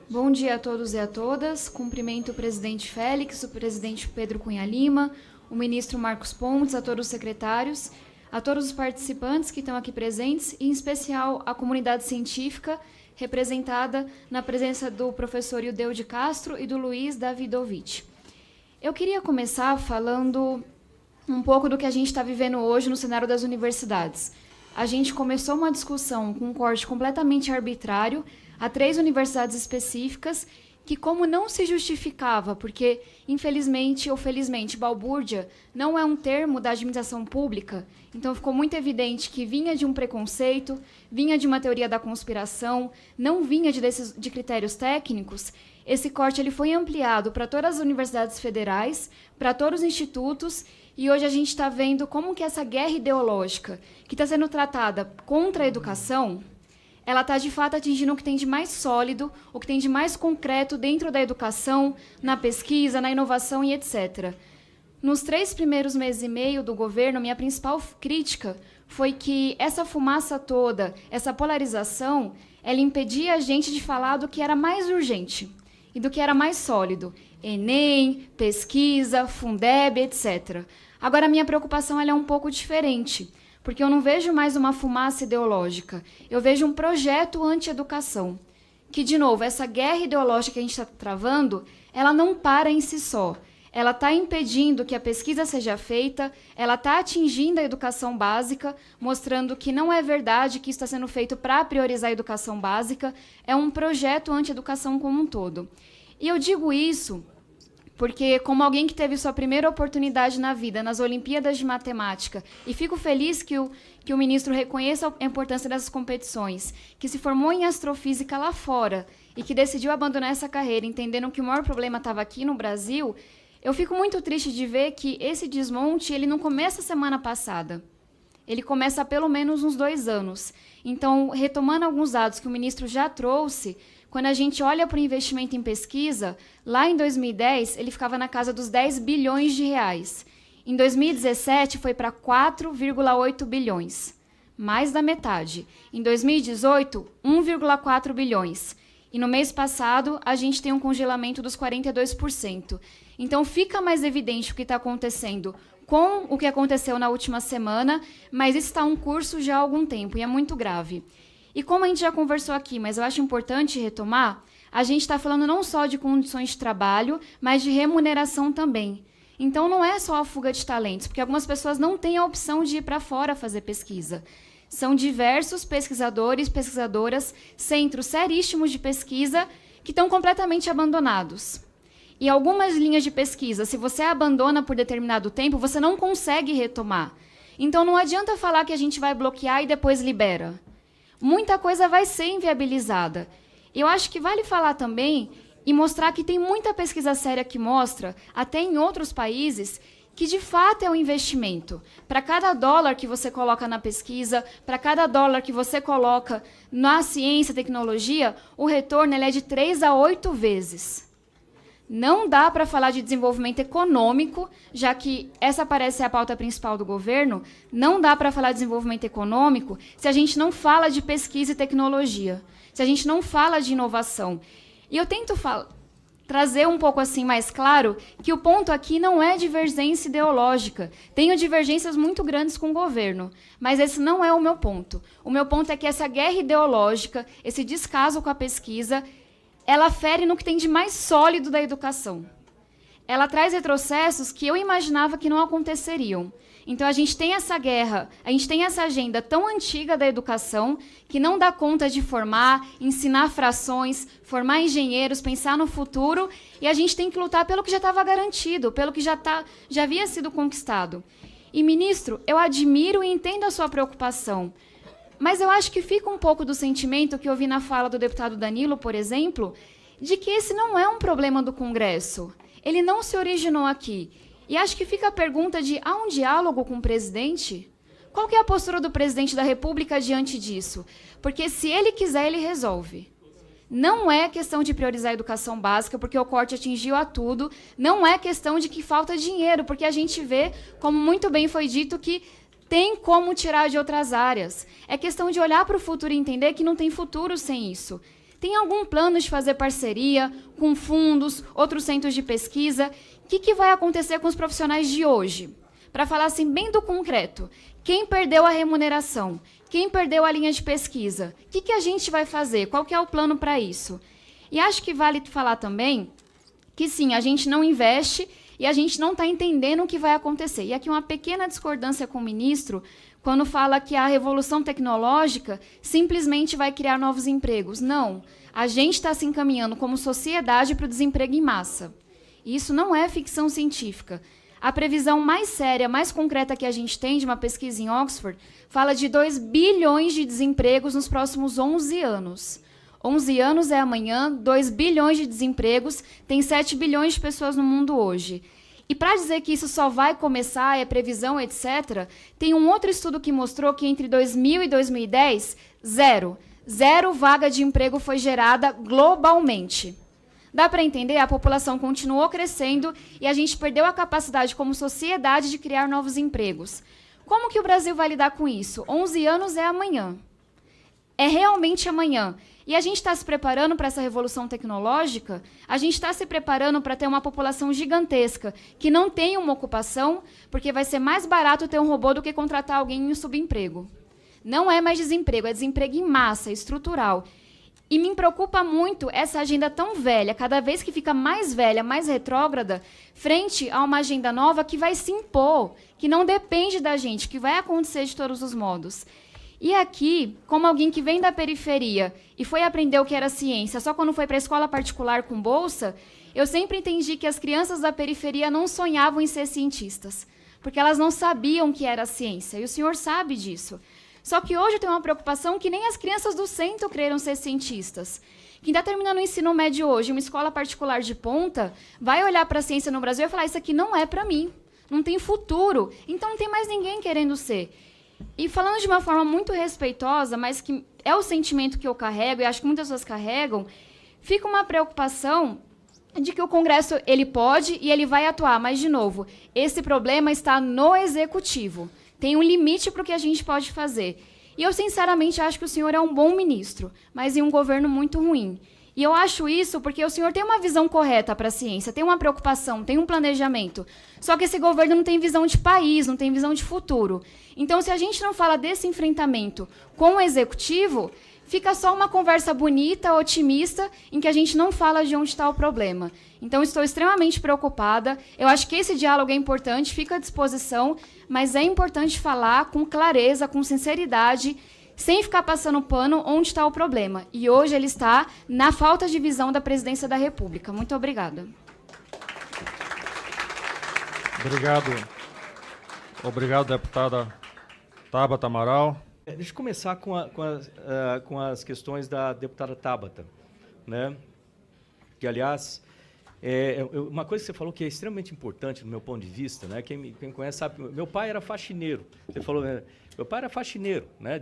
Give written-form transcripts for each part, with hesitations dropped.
Bom dia a todos e a todas. Cumprimento o presidente Félix, o presidente Pedro Cunha Lima, o ministro Marcos Pontes, a todos os secretários, a todos os participantes que estão aqui presentes, e em especial a comunidade científica, representada na presença do professor Ildeu de Castro e do Luiz Davidovich. Eu queria começar falando um pouco do que a gente está vivendo hoje no cenário das universidades. A gente começou uma discussão com um corte completamente arbitrário a 3 universidades específicas que, como não se justificava, porque, infelizmente ou felizmente, balbúrdia não é um termo da administração pública, então ficou muito evidente que vinha de um preconceito, vinha de uma teoria da conspiração, não vinha de critérios técnicos. Esse corte ele foi ampliado para todas as universidades federais, para todos os institutos, e hoje a gente está vendo como que essa guerra ideológica que está sendo tratada contra a educação, ela está, de fato, atingindo o que tem de mais sólido, o que tem de mais concreto dentro da educação, na pesquisa, na inovação e etc. Nos 3 primeiros meses e meio do governo, minha principal crítica foi que essa fumaça toda, essa polarização, ela impedia a gente de falar do que era mais urgente e do que era mais sólido. Enem, pesquisa, Fundeb, etc. Agora, a minha preocupação ela é um pouco diferente, porque eu não vejo mais uma fumaça ideológica, eu vejo um projeto anti-educação, que, de novo, essa guerra ideológica que a gente está travando, ela não para em si só. Ela está impedindo que a pesquisa seja feita, ela está atingindo a educação básica, mostrando que não é verdade que isso está sendo feito para priorizar a educação básica, é um projeto anti-educação como um todo. E eu digo isso porque, como alguém que teve sua primeira oportunidade na vida nas Olimpíadas de Matemática, e fico feliz que o ministro reconheça a importância dessas competições, que se formou em astrofísica lá fora e que decidiu abandonar essa carreira, entendendo que o maior problema estava aqui no Brasil, eu fico muito triste de ver que esse desmonte ele não começa semana passada. Ele começa há pelo menos uns 2 anos. Então, retomando alguns dados que o ministro já trouxe, quando a gente olha para o investimento em pesquisa, lá em 2010, ele ficava na casa dos 10 bilhões de reais. Em 2017, foi para 4,8 bilhões, mais da metade. Em 2018, 1,4 bilhões. E no mês passado, a gente tem um congelamento dos 42%. Então, fica mais evidente o que está acontecendo com o que aconteceu na última semana, mas isso está um curso já há algum tempo, e é muito grave. E como a gente já conversou aqui, mas eu acho importante retomar, a gente está falando não só de condições de trabalho, mas de remuneração também. Então, não é só a fuga de talentos, porque algumas pessoas não têm a opção de ir para fora fazer pesquisa. São diversos pesquisadores, pesquisadoras, centros seríssimos de pesquisa que estão completamente abandonados. E algumas linhas de pesquisa, se você abandona por determinado tempo, você não consegue retomar. Então, não adianta falar que a gente vai bloquear e depois libera. Muita coisa vai ser inviabilizada. Eu acho que vale falar também e mostrar que tem muita pesquisa séria que mostra, até em outros países, que de fato é um investimento. Para cada dólar que você coloca na pesquisa, para cada dólar que você coloca na ciência e tecnologia, o retorno ele é de 3 a 8 vezes. Não dá para falar de desenvolvimento econômico, já que essa parece ser a pauta principal do governo, não dá para falar de desenvolvimento econômico se a gente não fala de pesquisa e tecnologia, se a gente não fala de inovação. E eu tento trazer um pouco assim mais claro que o ponto aqui não é divergência ideológica. Tenho divergências muito grandes com o governo, mas esse não é o meu ponto. O meu ponto é que essa guerra ideológica, esse descaso com a pesquisa, ela fere no que tem de mais sólido da educação. Ela traz retrocessos que eu imaginava que não aconteceriam. Então, a gente tem essa guerra, a gente tem essa agenda tão antiga da educação que não dá conta de formar, ensinar frações, formar engenheiros, pensar no futuro, e a gente tem que lutar pelo que já estava garantido, pelo que já havia sido conquistado. E, ministro, eu admiro e entendo a sua preocupação, mas eu acho que fica um pouco do sentimento que eu vi na fala do deputado Danilo, por exemplo, de que esse não é um problema do Congresso. Ele não se originou aqui. E acho que fica a pergunta de, há um diálogo com o presidente? Qual que é a postura do presidente da República diante disso? Porque se ele quiser, ele resolve. Não é questão de priorizar a educação básica, porque o corte atingiu a tudo. Não é questão de que falta dinheiro, porque a gente vê, como muito bem foi dito, que tem como tirar de outras áreas. É questão de olhar para o futuro e entender que não tem futuro sem isso. Tem algum plano de fazer parceria com fundos, outros centros de pesquisa? O que vai acontecer com os profissionais de hoje? Para falar assim, bem do concreto, quem perdeu a remuneração? Quem perdeu a linha de pesquisa? O que a gente vai fazer? Qual que é o plano para isso? E acho que vale falar também que, sim, a gente não investe e a gente não está entendendo o que vai acontecer. E aqui uma pequena discordância com o ministro, quando fala que a revolução tecnológica simplesmente vai criar novos empregos. Não, a gente está se encaminhando como sociedade para o desemprego em massa. E isso não é ficção científica. A previsão mais séria, mais concreta que a gente tem de uma pesquisa em Oxford fala de 2 bilhões de desempregos nos próximos 11 anos. 11 anos é amanhã, 2 bilhões de desempregos, tem 7 bilhões de pessoas no mundo hoje. E para dizer que isso só vai começar, é previsão, etc., tem um outro estudo que mostrou que entre 2000 e 2010, zero vaga de emprego foi gerada globalmente. Dá para entender? A população continuou crescendo e a gente perdeu a capacidade como sociedade de criar novos empregos. Como que o Brasil vai lidar com isso? 11 anos é amanhã. É realmente amanhã. E a gente está se preparando para essa revolução tecnológica? A gente está se preparando para ter uma população gigantesca que não tem uma ocupação, porque vai ser mais barato ter um robô do que contratar alguém em um subemprego. Não é mais desemprego, é desemprego em massa, estrutural. E me preocupa muito essa agenda tão velha, cada vez que fica mais velha, mais retrógrada, frente a uma agenda nova que vai se impor, que não depende da gente, que vai acontecer de todos os modos. E aqui, como alguém que vem da periferia e foi aprender o que era ciência só quando foi para a escola particular com bolsa, eu sempre entendi que as crianças da periferia não sonhavam em ser cientistas, porque elas não sabiam o que era ciência, e o senhor sabe disso. Só que hoje eu tenho uma preocupação que nem as crianças do centro queiram ser cientistas. Quem está terminando o ensino médio hoje, uma escola particular de ponta, vai olhar para a ciência no Brasil e falar, isso aqui não é para mim, não tem futuro, então não tem mais ninguém querendo ser. E falando de uma forma muito respeitosa, mas que é o sentimento que eu carrego, e acho que muitas pessoas carregam, fica uma preocupação de que o Congresso ele pode e ele vai atuar, mas, de novo, esse problema está no Executivo. Tem um limite para o que a gente pode fazer. E eu, sinceramente, acho que o senhor é um bom ministro, mas em um governo muito ruim. E eu acho isso porque o senhor tem uma visão correta para a ciência, tem uma preocupação, tem um planejamento. Só que esse governo não tem visão de país, não tem visão de futuro. Então, se a gente não fala desse enfrentamento com o Executivo, fica só uma conversa bonita, otimista, em que a gente não fala de onde está o problema. Então, estou extremamente preocupada. Eu acho que esse diálogo é importante, fica à disposição, mas é importante falar com clareza, com sinceridade, sem ficar passando pano onde está o problema. E hoje ele está na falta de visão da Presidência da República. Muito obrigada. Obrigado, deputada Tabata Amaral. Deixa eu começar com as questões da deputada Tabata, né? Que, aliás, uma coisa que você falou que é extremamente importante, do meu ponto de vista, né? Quem conhece sabe, meu pai era faxineiro. Você falou, meu pai era faxineiro, né?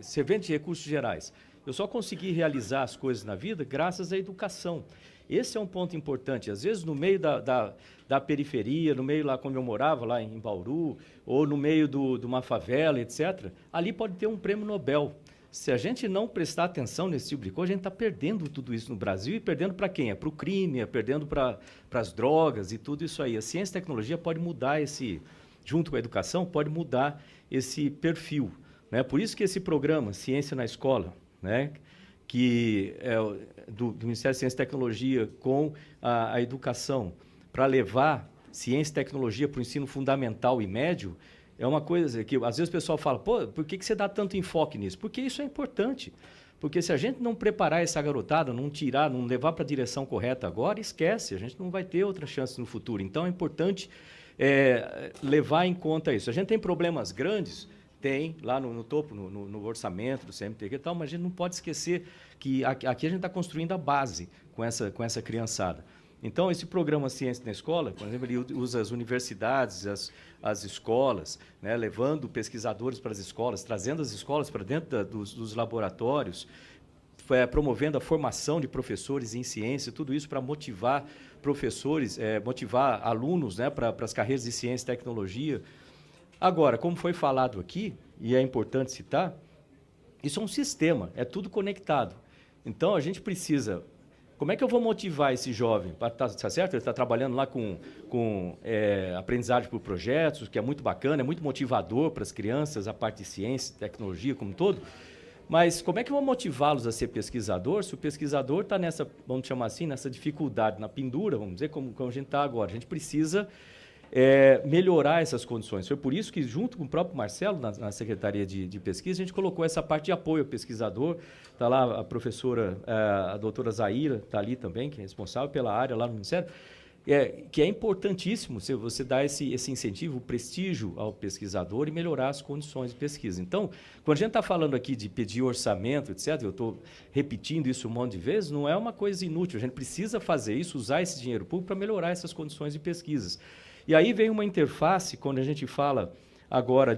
Servente de recursos gerais. Eu só consegui realizar as coisas na vida graças à educação. Esse é um ponto importante. Às vezes, no meio da periferia, no meio lá como eu morava, lá em Bauru, ou no meio de uma favela, etc., ali pode ter um prêmio Nobel. Se a gente não prestar atenção nesse tipo de coisa, a gente está perdendo tudo isso no Brasil e perdendo para quem? É para o crime, é perdendo para as drogas e tudo isso aí. A ciência e a tecnologia pode mudar junto com a educação, pode mudar esse perfil, né? Por isso que esse programa, Ciência na Escola, né, que é do Ministério da Ciência e Tecnologia com a educação, para levar ciência e tecnologia para o ensino fundamental e médio, é uma coisa que, às vezes, o pessoal fala, pô, por que você dá tanto enfoque nisso? Porque isso é importante. Porque se a gente não preparar essa garotada, não levar para a direção correta agora, esquece, a gente não vai ter outra chance no futuro. Então, é importante levar em conta isso. A gente tem problemas grandes, tem lá no topo, no orçamento do CMTQ e tal, mas a gente não pode esquecer que aqui a gente está construindo a base com essa criançada. Então, esse programa Ciência na Escola, por exemplo, ele usa as universidades, as escolas, né, levando pesquisadores para as escolas, trazendo as escolas para dentro dos laboratórios, promovendo a formação de professores em ciência, tudo isso para motivar professores, motivar alunos, né, para as carreiras de ciência e tecnologia. Agora, como foi falado aqui, e é importante citar, isso é um sistema, é tudo conectado. Então, a gente precisa... Como é que eu vou motivar esse jovem? Tá certo? Ele está trabalhando lá com aprendizagem por projetos, que é muito bacana, é muito motivador para as crianças, a parte de ciência, tecnologia como um todo. Mas como é que eu vou motivá-los a ser pesquisador se o pesquisador está nessa, vamos chamar assim, nessa dificuldade, na pendura, vamos dizer, como a gente está agora? A gente precisa melhorar essas condições. Foi por isso que, junto com o próprio Marcelo, na Secretaria de Pesquisa, a gente colocou essa parte de apoio ao pesquisador. Está lá a professora, a doutora Zaira, está ali também, que é responsável pela área lá no Ministério, que é importantíssimo você dar esse incentivo, o prestígio ao pesquisador e melhorar as condições de pesquisa. Então, quando a gente está falando aqui de pedir orçamento, etc., eu estou repetindo isso um monte de vezes, não é uma coisa inútil. A gente precisa fazer isso, usar esse dinheiro público para melhorar essas condições de pesquisas. E aí vem uma interface, quando a gente fala agora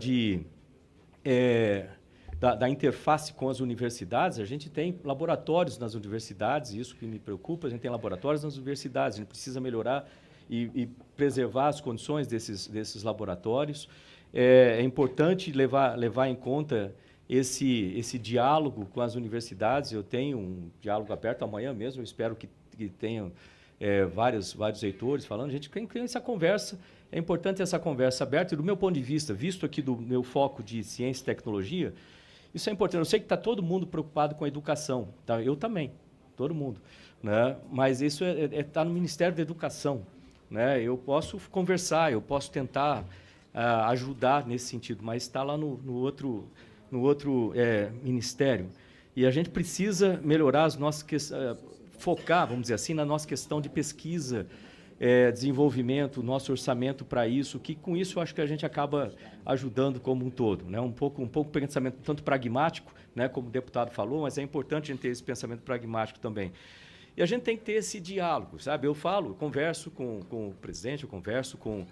da interface com as universidades, a gente tem laboratórios nas universidades, isso que me preocupa, a gente tem laboratórios nas universidades, a gente precisa melhorar e preservar as condições desses laboratórios. É importante levar em conta esse diálogo com as universidades. Eu tenho um diálogo aberto amanhã mesmo, eu espero que tenham vários reitores falando. A gente tem essa conversa, é importante essa conversa aberta, e do meu ponto de vista, visto aqui do meu foco de ciência e tecnologia, isso é importante. Eu sei que está todo mundo preocupado com a educação, tá? Eu também, todo mundo, né? Mas isso está no Ministério da Educação, né? Eu posso conversar, eu posso tentar ajudar nesse sentido, mas está lá no outro ministério. E a gente precisa melhorar as nossas focar, vamos dizer assim, na nossa questão de pesquisa, desenvolvimento, nosso orçamento para isso, que com isso eu acho que a gente acaba ajudando como um todo, né? Um pouco pensamento tanto pragmático, né, como o deputado falou, mas é importante a gente ter esse pensamento pragmático também. E a gente tem que ter esse diálogo, sabe? Eu converso com o presidente, eu converso com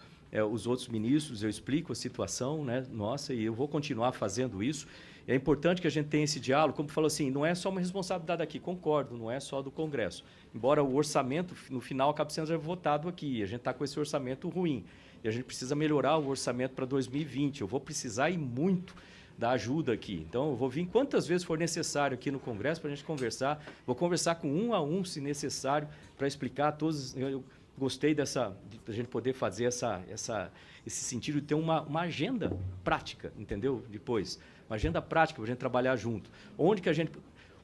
os outros ministros, eu explico a situação, né, nossa, e eu vou continuar fazendo isso. É importante que a gente tenha esse diálogo, como falou assim, não é só uma responsabilidade aqui, concordo, não é só do Congresso. Embora o orçamento, no final, acabe sendo votado aqui, a gente está com esse orçamento ruim, e a gente precisa melhorar o orçamento para 2020. Eu vou precisar ir muito da ajuda aqui. Então, eu vou vir quantas vezes for necessário aqui no Congresso para a gente conversar. Vou conversar com um a um, se necessário, para explicar todos. Eu gostei da gente poder fazer esse sentido de ter uma agenda prática, entendeu? Depois, uma agenda prática para a gente trabalhar junto. Onde que a gente...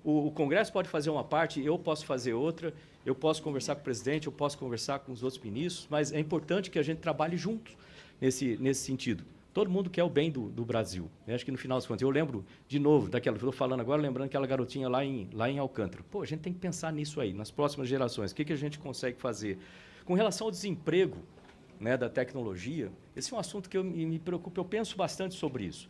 O Congresso pode fazer uma parte, eu posso fazer outra, eu posso conversar com o presidente, eu posso conversar com os outros ministros, mas é importante que a gente trabalhe juntos nesse sentido. Todo mundo quer o bem do Brasil, né? Acho que no final das contas, eu lembro, de novo, estou falando agora, lembrando aquela garotinha lá em Alcântara. Pô, a gente tem que pensar nisso aí, nas próximas gerações. O que a gente consegue fazer? Com relação ao desemprego, né, da tecnologia, esse é um assunto que me preocupa, eu penso bastante sobre isso.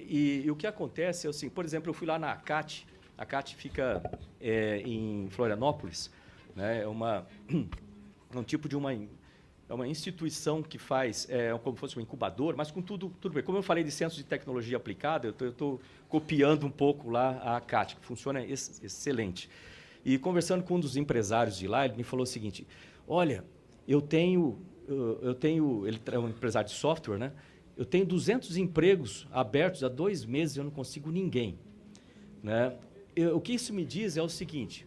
E o que acontece é assim, por exemplo, eu fui lá na ACAT. A ACAT fica em Florianópolis, né? É um tipo de uma instituição que faz como se fosse um incubador, mas com tudo bem. Como eu falei de centros de tecnologia aplicada, eu estou copiando um pouco lá a ACAT, que funciona excelente. E conversando com um dos empresários de lá, ele me falou o seguinte: olha, ele é um empresário de software, né? Eu tenho 200 empregos abertos há 2 meses e eu não consigo ninguém, né? O que isso me diz é o seguinte,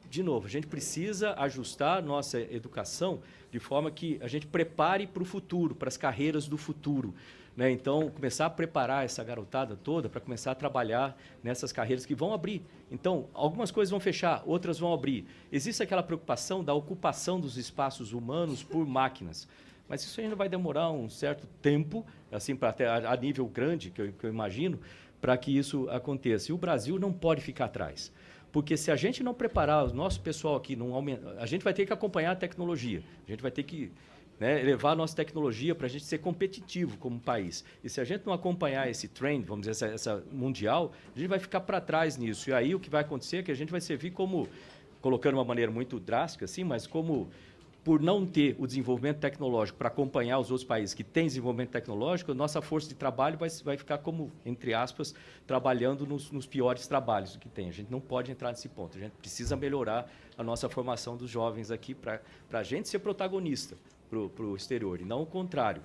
de novo, a gente precisa ajustar nossa educação de forma que a gente prepare para o futuro, para as carreiras do futuro, né? Então, começar a preparar essa garotada toda para começar a trabalhar nessas carreiras que vão abrir. Então, algumas coisas vão fechar, outras vão abrir. Existe aquela preocupação da ocupação dos espaços humanos por máquinas. Mas isso ainda vai demorar um certo tempo, assim, até a nível grande, que eu imagino, para que isso aconteça. E o Brasil não pode ficar atrás. Porque se a gente não preparar o nosso pessoal aqui, a gente vai ter que acompanhar a tecnologia. A gente vai ter que, né, elevar a nossa tecnologia para a gente ser competitivo como país. E se a gente não acompanhar esse trend, vamos dizer, essa mundial, a gente vai ficar para trás nisso. E aí o que vai acontecer é que a gente vai servir como, colocando uma maneira muito drástica, assim, mas como... Por não ter o desenvolvimento tecnológico para acompanhar os outros países que têm desenvolvimento tecnológico, a nossa força de trabalho vai ficar como, entre aspas, trabalhando nos piores trabalhos que tem. A gente não pode entrar nesse ponto. A gente precisa melhorar a nossa formação dos jovens aqui para a gente ser protagonista para o exterior, e não o contrário.